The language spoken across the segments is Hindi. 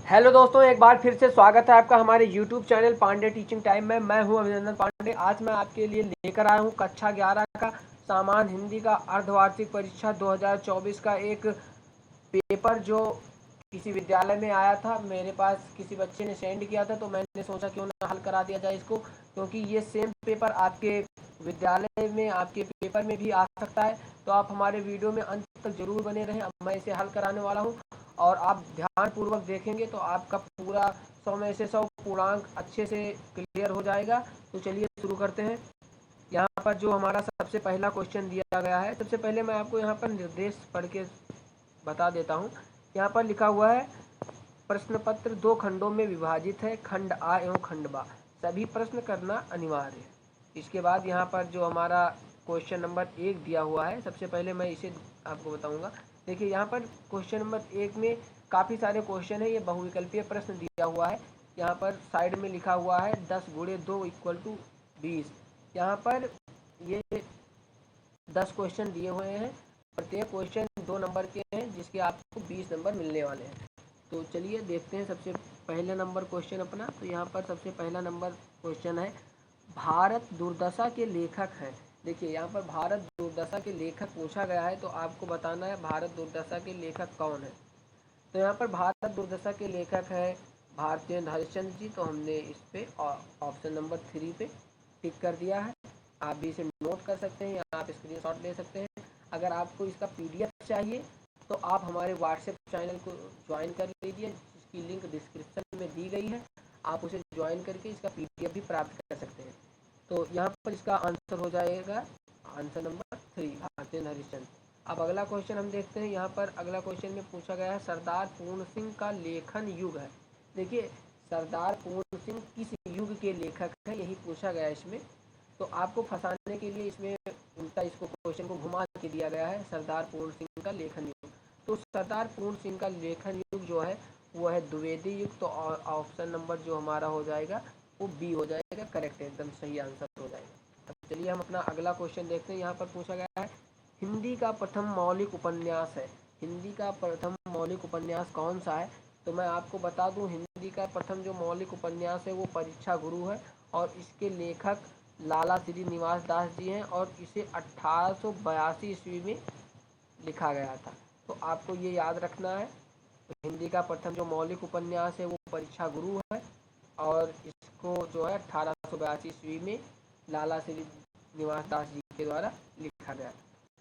हेलो दोस्तों, एक बार फिर से स्वागत है आपका हमारे YouTube channel Pandey teaching time में। मैं हूं अभिनंदन पांडे। आज मैं आपके लिए लेकर आया हूं कक्षा 11 का सामान्य हिंदी का अर्धवार्षिक परीक्षा 2024 का एक पेपर जो किसी विद्यालय में आया था। मेरे पास किसी बच्चे ने सेंड किया था, तो मैंने सोचा क्यों ना हल करा दिया जाए इसको, क्योंकि ये सेम पेपर आपके विद्यालय में, आपके पेपर में भी आ सकता है। तो आप हमारे वीडियो में अंत तक जरूर बने रहें। अब मैं इसे हल कराने वाला हूँ और आप ध्यानपूर्वक देखेंगे तो आपका पूरा 100 में से 100 पूर्णांक अच्छे से क्लियर हो जाएगा। तो चलिए शुरू करते हैं। यहाँ पर जो हमारा सबसे पहला क्वेश्चन दिया गया है, सबसे पहले मैं आपको यहाँ पर निर्देश पढ़ के बता देता हूँ। यहाँ पर लिखा हुआ है, प्रश्न पत्र 2 खंडों में विभाजित है, खंड आ एवं खंड बा, सभी प्रश्न करना अनिवार्य है। इसके बाद यहाँ पर जो हमारा क्वेश्चन नंबर 1 दिया हुआ है, सबसे पहले मैं इसे आपको बताऊंगा। देखिए यहाँ पर क्वेश्चन नंबर 1 में काफ़ी सारे क्वेश्चन है। ये बहुविकल्पीय प्रश्न दिया हुआ है। यहाँ पर साइड में लिखा हुआ है 10 गुणे 2 इक्वल टू 20। यहाँ पर ये 10 क्वेश्चन दिए हुए हैं। प्रत्येक क्वेश्चन 2 नंबर के हैं, जिसके आपको 20 नंबर मिलने वाले हैं। तो चलिए देखते हैं सबसे पहले नंबर क्वेश्चन अपना। तो यहाँ पर सबसे पहला नंबर क्वेश्चन है, भारत दुर्दशा के लेखक हैं। देखिए यहाँ पर भारत दुर्दशा के लेखक पूछा गया है, तो आपको बताना है भारत दुर्दशा के लेखक कौन है। तो यहाँ पर भारत दुर्दशा के लेखक है भारतेंदु हरिश्चंद्र जी। तो हमने इस पे ऑप्शन नंबर 3 पे टिक कर दिया है। आप भी इसे नोट कर सकते हैं या आप स्क्रीनशॉट ले सकते हैं। अगर आपको इसका पीडीएफ चाहिए तो आप हमारे व्हाट्सएप चैनल को ज्वाइन कर लीजिए, जिसकी लिंक डिस्क्रिप्शन में दी गई है। आप उसे ज्वाइन करके इसका पीडीएफ भी प्राप्त कर सकते हैं। तो यहाँ पर इसका आंसर हो जाएगा आंसर नंबर 3, भारतेंदु हरिश्चंद्र। अब अगला क्वेश्चन हम देखते हैं। यहाँ पर अगला क्वेश्चन में पूछा गया है, सरदार पूर्ण सिंह का लेखन युग है। देखिए सरदार पूर्ण सिंह किस युग के लेखक हैं, यही पूछा गया है इसमें। तो आपको फंसाने के लिए इसमें उल्टा इसको क्वेश्चन को घुमा के दिया गया है, सरदार पूर्ण सिंह का लेखन युग। तो सरदार पूर्ण सिंह का लेखन युग जो है वो है द्विवेदी युग। तो ऑप्शन नंबर जो हमारा हो जाएगा वो बी हो जाएगा, करेक्ट, एकदम सही आंसर हो जाएगा। अब चलिए हम अपना अगला क्वेश्चन देखते हैं। यहाँ पर पूछा गया है, हिंदी का प्रथम मौलिक उपन्यास है। हिंदी का प्रथम मौलिक उपन्यास कौन सा है? तो मैं आपको बता दूं, हिंदी का प्रथम जो मौलिक उपन्यास है वो परीक्षा गुरु है, और इसके लेखक लाला श्रीनिवास दास जी हैं, और इसे 1882 ईस्वी में लिखा गया था। तो आपको ये याद रखना है। तो हिंदी का प्रथम जो मौलिक उपन्यास है वो परीक्षा गुरु है, और इसको जो है 1882 ईस्वी में लाला श्रीनिवास दास जी के द्वारा लिखा गया।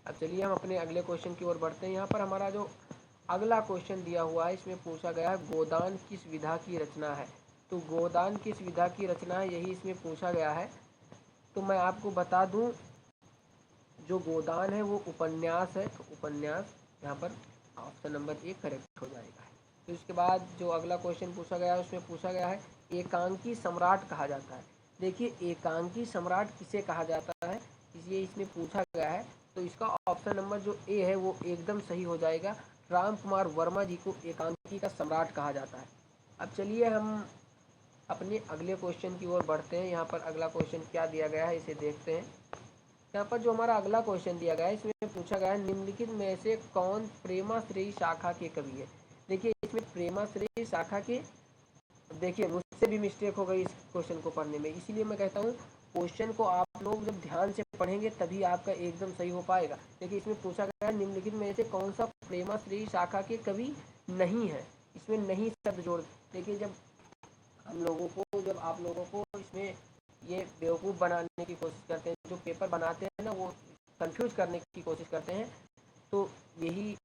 अब चलिए हम अपने अगले क्वेश्चन की ओर बढ़ते हैं। यहाँ पर हमारा जो अगला क्वेश्चन दिया हुआ है, इसमें पूछा गया है, गोदान किस विधा की रचना है। तो गोदान किस विधा की रचना है, यही इसमें पूछा गया है। तो मैं आपको बता दूं, जो गोदान है वो उपन्यास है। तो उपन्यास यहाँ पर ऑप्शन नंबर 1 करेक्ट हो जाएगा। तो इसके बाद जो अगला क्वेश्चन पूछा गया है, उसमें पूछा गया है, एकांकी सम्राट कहा जाता है। देखिए एकांकी सम्राट किसे कहा जाता है, ये इसमें पूछा गया है। तो इसका ऑप्शन नंबर जो ए है वो एकदम सही हो जाएगा। राम कुमार वर्मा जी को एकांकी का सम्राट कहा जाता है। अब चलिए हम अपने अगले क्वेश्चन की ओर बढ़ते हैं। यहाँ पर अगला क्वेश्चन क्या दिया गया है, इसे देखते हैं। यहाँ पर जो हमारा अगला क्वेश्चन दिया गया है, इसमें पूछा गया है, निम्नलिखित में से कौन प्रेमाश्रेयी शाखा के कवि है। देखिए इसमें प्रेमाश्रेयी शाखा के, देखिए मुझसे भी मिस्टेक हो गई इस क्वेश्चन को पढ़ने में, इसीलिए मैं कहता हूँ क्वेश्चन को आप लोग जब ध्यान से पढ़ेंगे तभी आपका एकदम सही हो पाएगा। देखिए इसमें पूछा गया है, निम्नलिखित में से कौन सा प्रेमाश्रेयी शाखा के कवि नहीं है। इसमें नहीं शब्द जोड़, देखिए जब हम लोगों को, जब आप लोगों को इसमें ये बेवकूफ़ बनाने की कोशिश करते हैं, जो पेपर बनाते हैं ना, वो कंफ्यूज करने की कोशिश करते हैं। तो यही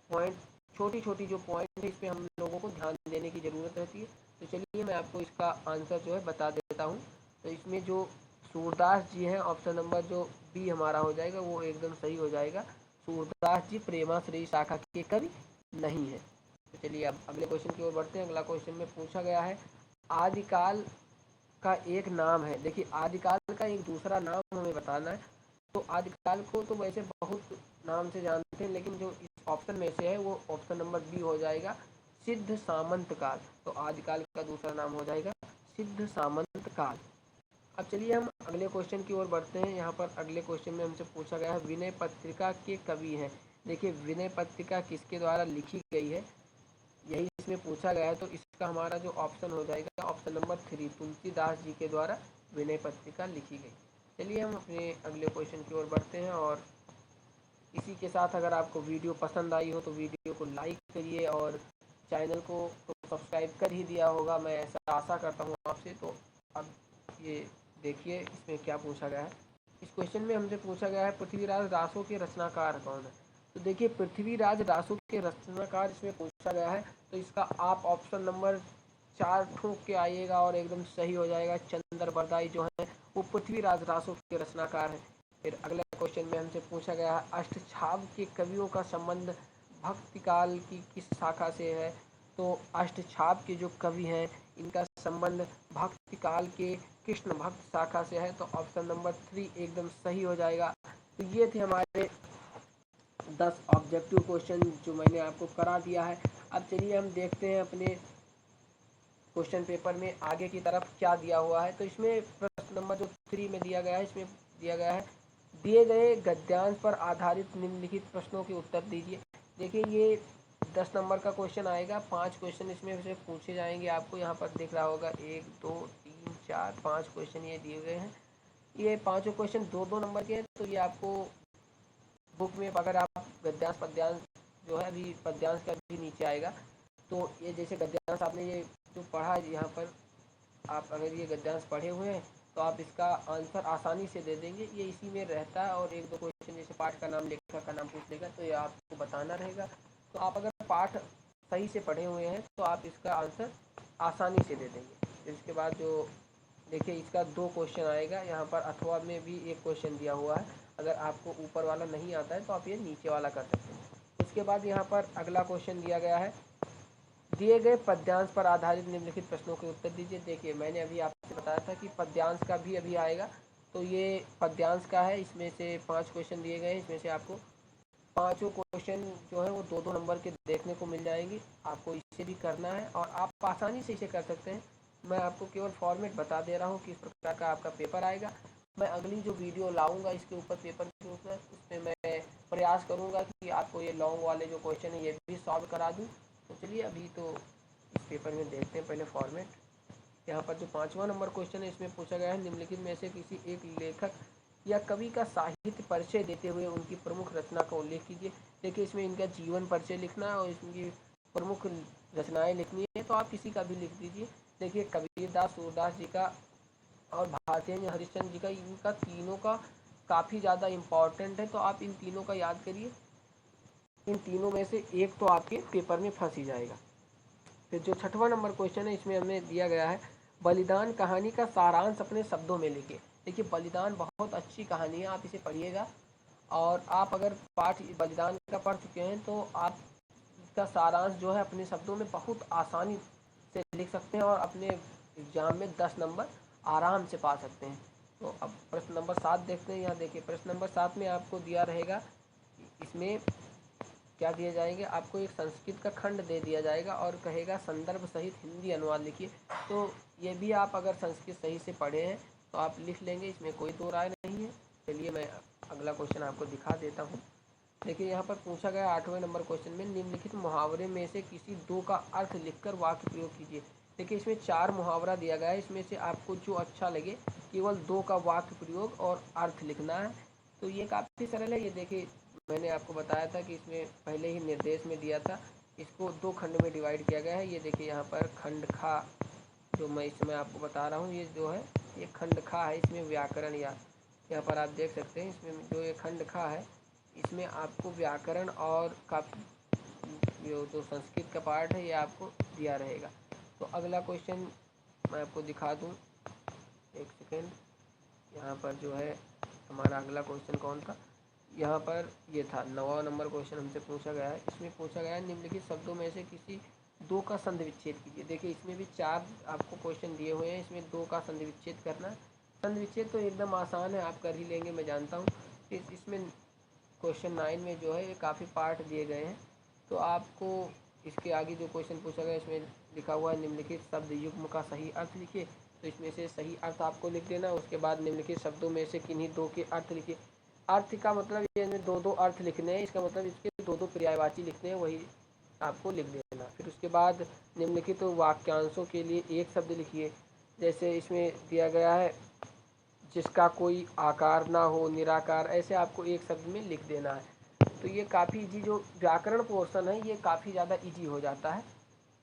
पॉइंट, छोटी छोटी जो पॉइंट है, इस पर हम लोगों को ध्यान देने की ज़रूरत रहती है। तो चलिए मैं आपको इसका आंसर जो है बता देता हूँ। तो इसमें जो सूरदास जी हैं, ऑप्शन नंबर जो बी हमारा हो जाएगा वो एकदम सही हो जाएगा। सूरदास जी प्रेमाश्रेयी शाखा के कवि नहीं है। तो चलिए अब अगले क्वेश्चन की ओर बढ़ते हैं। अगला क्वेश्चन में पूछा गया है, आदिकाल का एक नाम है। देखिए आदिकाल का एक दूसरा नाम हमें बताना है। तो आदिकाल को तो वैसे बहुत नाम से जानते हैं, लेकिन जो इस ऑप्शन में से है वो ऑप्शन नंबर बी हो जाएगा, सिद्ध सामंत काल। तो आदिकाल का दूसरा नाम हो जाएगा सिद्ध सामंत काल। अब चलिए हम अगले क्वेश्चन की ओर बढ़ते हैं। यहाँ पर अगले क्वेश्चन में हमसे पूछा गया है, विनय पत्रिका के कवि हैं। देखिए विनय पत्रिका किसके द्वारा लिखी गई है। यही इसमें पूछा गया है। तो इसका हमारा जो ऑप्शन हो जाएगा ऑप्शन नंबर 3, तुलसीदास जी के द्वारा विनय पत्रिका लिखी गई। चलिए हम अपने अगले क्वेश्चन की ओर बढ़ते हैं। और इसी के साथ अगर आपको वीडियो पसंद आई हो तो वीडियो को लाइक करिए और चैनल को तो सब्सक्राइब कर ही दिया होगा, मैं ऐसा आशा करता हूँ आपसे। तो अब ये देखिए इसमें क्या पूछा गया है। इस क्वेश्चन में हमसे पूछा गया है पृथ्वीराज रासो के रचनाकार कौन है। तो देखिए पृथ्वीराज रासो के रचनाकार इसमें पूछा गया है, तो इसका आप ऑप्शन नंबर 4 ठोक के आइएगा और एकदम सही हो जाएगा। चंद्र बरदाई जो है वो पृथ्वीराज रासो के रचनाकार है। फिर अगला क्वेश्चन में हमसे पूछा गया है अष्टछाप के कवियों का संबंध भक्ति काल की किस शाखा से है। तो अष्टछाप के जो कवि हैं इनका संबंध भक्ति काल के कृष्ण भक्त शाखा से है। तो ऑप्शन नंबर 3 एकदम सही हो जाएगा। तो ये थे हमारे 10 ऑब्जेक्टिव क्वेश्चन जो मैंने आपको करा दिया है। अब चलिए हम देखते हैं अपने क्वेश्चन पेपर में आगे की तरफ क्या दिया हुआ है। तो इसमें प्रश्न नंबर जो 3 में दिया गया है, इसमें दिया गया है दिए गए गद्यांश पर आधारित निम्नलिखित प्रश्नों के उत्तर दीजिए। देखिए ये 10 नंबर का क्वेश्चन आएगा। 5 क्वेश्चन इसमें से पूछे जाएंगे। आपको यहाँ पर दिख रहा होगा 1 2 3 4 5 क्वेश्चन ये दिए गए हैं। ये पाँचों क्वेश्चन 2-2 नंबर के हैं। तो ये आपको बुक में अगर आप गद्यांश पद्यांश जो है अभी पद्यांश का भी नीचे आएगा। तो ये जैसे गद्यांश आपने ये जो पढ़ा है यहाँ पर, आप अगर ये गद्यांश पढ़े हुए हैं तो आप इसका आंसर आसानी से दे देंगे। ये इसी में रहता है। और 1-2 क्वेश्चन जैसे पाठ का नाम लेखक का नाम पूछ लेगा तो ये आपको बताना रहेगा। तो आप अगर पाठ सही से पढ़े हुए हैं तो आप इसका आंसर आसानी से दे देंगे। इसके बाद जो देखिए इसका 2 क्वेश्चन आएगा यहाँ पर, अथवा में भी 1 क्वेश्चन दिया हुआ है। अगर आपको ऊपर वाला नहीं आता है तो आप ये नीचे वाला कर सकते हैं। उसके बाद यहाँ पर अगला क्वेश्चन दिया गया है दिए गए पद्यांश पर आधारित निम्नलिखित प्रश्नों के उत्तर दीजिए। देखिए मैंने अभी आपसे बताया था कि पद्यांश का भी अभी आएगा। तो ये पद्यांश का है। इसमें से 5 क्वेश्चन दिए गए हैं। इसमें से आपको पाँचों क्वेश्चन जो है वो 2-2 नंबर के देखने को मिल जाएंगे। आपको इसे भी करना है और आप आसानी से इसे कर सकते हैं। मैं आपको केवल फॉर्मेट बता दे रहा हूँ किस प्रकार का आपका पेपर आएगा। मैं अगली जो वीडियो लाऊंगा इसके ऊपर पेपर के ऊपर, उसमें मैं प्रयास करूँगा कि आपको ये लॉन्ग वाले जो क्वेश्चन है ये भी सॉल्व करा दूँ। तो चलिए अभी तो इस पेपर में देखते हैं पहले फॉर्मेट। यहाँ पर जो 5वां नंबर क्वेश्चन है इसमें पूछा गया है निम्नलिखित में से किसी एक लेखक या कवि का साहित्य परिचय देते हुए उनकी प्रमुख रचना का उल्लेख कीजिए। देखिए इसमें इनका जीवन परिचय लिखना है और इनकी प्रमुख रचनाएं लिखनी है। तो आप किसी का भी लिख दीजिए। देखिए कबीरदास, सूरदास जी का और भारतेंद्र हरिश्चंद्र जी का, इनका तीनों का काफ़ी ज़्यादा इम्पॉर्टेंट है। तो आप इन तीनों का याद करिए। इन तीनों में से एक तो आपके पेपर में फंस ही जाएगा। फिर जो 6वां नंबर क्वेश्चन है इसमें हमें दिया गया है बलिदान कहानी का सारांश अपने शब्दों में लिखिए। देखिए बलिदान बहुत अच्छी कहानी है, आप इसे पढ़िएगा। और आप अगर पाठ बलिदान का पढ़ चुके हैं तो आप इसका सारांश जो है अपने शब्दों में बहुत आसानी से लिख सकते हैं और अपने एग्जाम में 10 नंबर आराम से पा सकते हैं। तो अब प्रश्न नंबर 7 देखते हैं। यहाँ देखिए प्रश्न नंबर 7 में आपको दिया रहेगा, इसमें क्या दिए जाएंगे, आपको एक संस्कृत का खंड दे दिया जाएगा और कहेगा संदर्भ सहित हिंदी अनुवाद लिखिए। तो ये भी आप अगर संस्कृत सही से पढ़े हैं तो आप लिख लेंगे, इसमें कोई दो राय नहीं है। चलिए मैं अगला क्वेश्चन आपको दिखा देता हूँ। देखिए यहाँ पर पूछा गया 8वें नंबर क्वेश्चन में निम्नलिखित मुहावरे में से किसी दो का अर्थ लिखकर वाक्य प्रयोग कीजिए। देखिए इसमें 4 मुहावरा दिया गया है। इसमें से आपको जो अच्छा लगे केवल 2 का वाक्य प्रयोग और अर्थ लिखना है। तो ये काफ़ी सरल है। ये देखिए मैंने आपको बताया था कि इसमें पहले ही निर्देश में दिया था। इसको 2 खंड में डिवाइड किया गया है। ये देखिए यहाँ पर खंड खा जो मैं इस समय आपको बता रहा हूँ, ये जो है ये खंड खा है। इसमें व्याकरण या यहाँ पर आप देख सकते हैं इसमें जो ये खंड खा है इसमें आपको व्याकरण और काफ़ी जो संस्कृत का पार्ट है ये आपको दिया रहेगा। तो अगला क्वेश्चन मैं आपको दिखा दूँ, एक सेकेंड। यहाँ पर जो है हमारा अगला क्वेश्चन कौन था, यहाँ पर ये था 9वां नंबर क्वेश्चन हमसे पूछा गया है। इसमें पूछा गया है निम्नलिखित शब्दों में से किसी 2 का संधि विच्छेद कीजिए। देखिए इसमें भी 4 आपको क्वेश्चन दिए हुए हैं। इसमें 2 का संधि विच्छेद करना है। संधि विच्छेद तो एकदम आसान है, आप कर ही लेंगे, मैं जानता हूँ। इसमें क्वेश्चन 9 में जो है ये काफ़ी पार्ट दिए गए हैं। तो आपको इसके आगे जो क्वेश्चन पूछा गया इसमें लिखा हुआ है निम्नलिखित शब्द युग्म का सही अर्थ लिखिए। तो इसमें से सही अर्थ आपको लिख देना। उसके बाद निम्नलिखित शब्दों में से किन्हीं 2 के अर्थ लिखिए। अर्थ का मतलब ये 2-2 अर्थ लिखने हैं, इसका मतलब इसके 2-2 पर्यायवाची लिखने हैं, वही आपको लिख देना। देना। फिर उसके बाद निम्नलिखित वाक्यांशों के लिए एक शब्द लिखिए। जैसे इसमें दिया गया है जिसका कोई आकार ना हो, निराकार, ऐसे आपको एक शब्द में लिख देना है। तो ये काफ़ी ईजी, जो व्याकरण पोर्शन है ये काफ़ी ज़्यादा ईजी हो जाता है।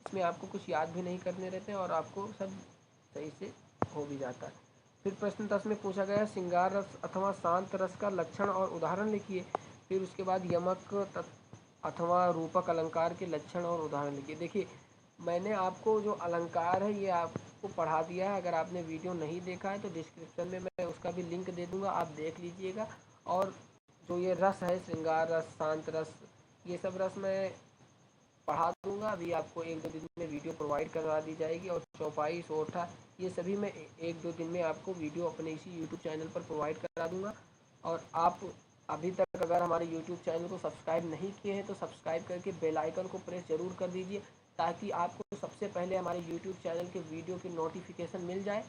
इसमें आपको कुछ याद भी नहीं करने रहते हैं और आपको सब सही से हो भी जाता है। फिर प्रश्न 10 में पूछा गया है श्रृंगार रस अथवा शांत रस का लक्षण और उदाहरण लिखिए। फिर उसके बाद यमक अथवा रूपक अलंकार के लक्षण और उदाहरण लिखिए। देखिए, मैंने आपको जो अलंकार है ये आपको पढ़ा दिया है। अगर आपने वीडियो नहीं देखा है तो डिस्क्रिप्शन में मैं उसका भी लिंक दे दूँगा, आप देख लीजिएगा। और जो ये रस है, श्रृंगार रस, शांत रस, ये सब रस मैं पढ़ा दूंगा। अभी आपको 1-2 दिन में वीडियो प्रोवाइड करवा दी जाएगी। और चौपाई, सोरठा, ये सभी मैं 1-2 दिन में आपको वीडियो अपने इसी यूट्यूब चैनल पर प्रोवाइड करा दूंगा। और आप अभी तक अगर हमारे यूट्यूब चैनल को सब्सक्राइब नहीं किए हैं तो सब्सक्राइब करके बेल आइकन को प्रेस ज़रूर कर दीजिए, ताकि आपको सबसे पहले हमारे यूट्यूब चैनल के वीडियो की नोटिफिकेशन मिल जाए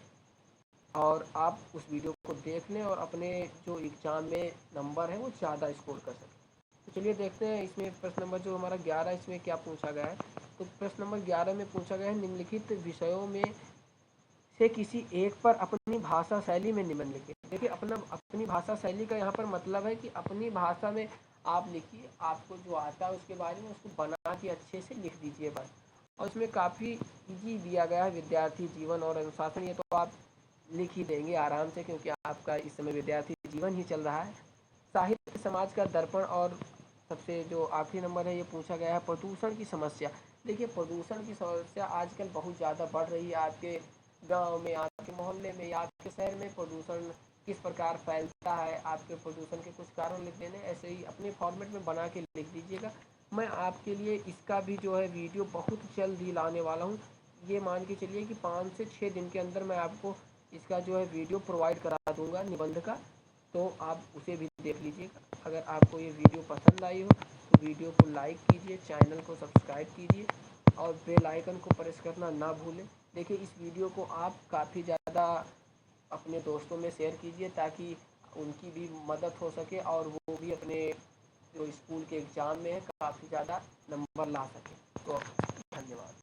और आप उस वीडियो को देख लें और अपने जो एग्ज़ाम में नंबर है वो ज़्यादा स्कोर कर सकें। तो चलिए देखते हैं इसमें प्रश्न नंबर जो हमारा 11 इसमें क्या पूछा गया है। तो प्रश्न नंबर 11 में पूछा गया है निम्नलिखित विषयों में से किसी एक पर अपनी भाषा शैली में निबंध लिखिए। देखिए, अपनी भाषा शैली का यहाँ पर मतलब है कि अपनी भाषा में आप लिखिए, आपको जो आता है उसके बारे में उसको बना के अच्छे से लिख दीजिए बस। और इसमें काफ़ी इजी दिया गया है, विद्यार्थी जीवन और अनुशासन, ये तो आप लिख ही देंगे आराम से, क्योंकि आपका इस समय विद्यार्थी जीवन ही चल रहा है। साहित्य समाज का दर्पण, और सबसे जो आखिरी नंबर है ये पूछा गया है प्रदूषण की समस्या। देखिए, प्रदूषण की समस्या आजकल बहुत ज़्यादा बढ़ रही है। आपके गांव में, आपके मोहल्ले में या आपके शहर में प्रदूषण किस प्रकार फैलता है, आपके प्रदूषण के कुछ कारण लिख देने, ऐसे ही अपने फॉर्मेट में बना के लिख दीजिएगा। मैं आपके लिए इसका भी जो है वीडियो बहुत जल्द ही लाने वाला हूँ। ये मान के चलिए कि 5 से 6 दिन के अंदर मैं आपको इसका जो है वीडियो प्रोवाइड करा दूँगा निबंध का। तो आप उसे भी देख लीजिएगा। अगर आपको ये वीडियो पसंद आई हो तो वीडियो को लाइक कीजिए, चैनल को सब्सक्राइब कीजिए और बेल आइकन को प्रेस करना ना भूलें। देखिए, इस वीडियो को आप काफ़ी ज़्यादा अपने दोस्तों में शेयर कीजिए, ताकि उनकी भी मदद हो सके और वो भी अपने जो स्कूल के एग्ज़ाम में है काफ़ी ज़्यादा नंबर ला सके। तो धन्यवाद।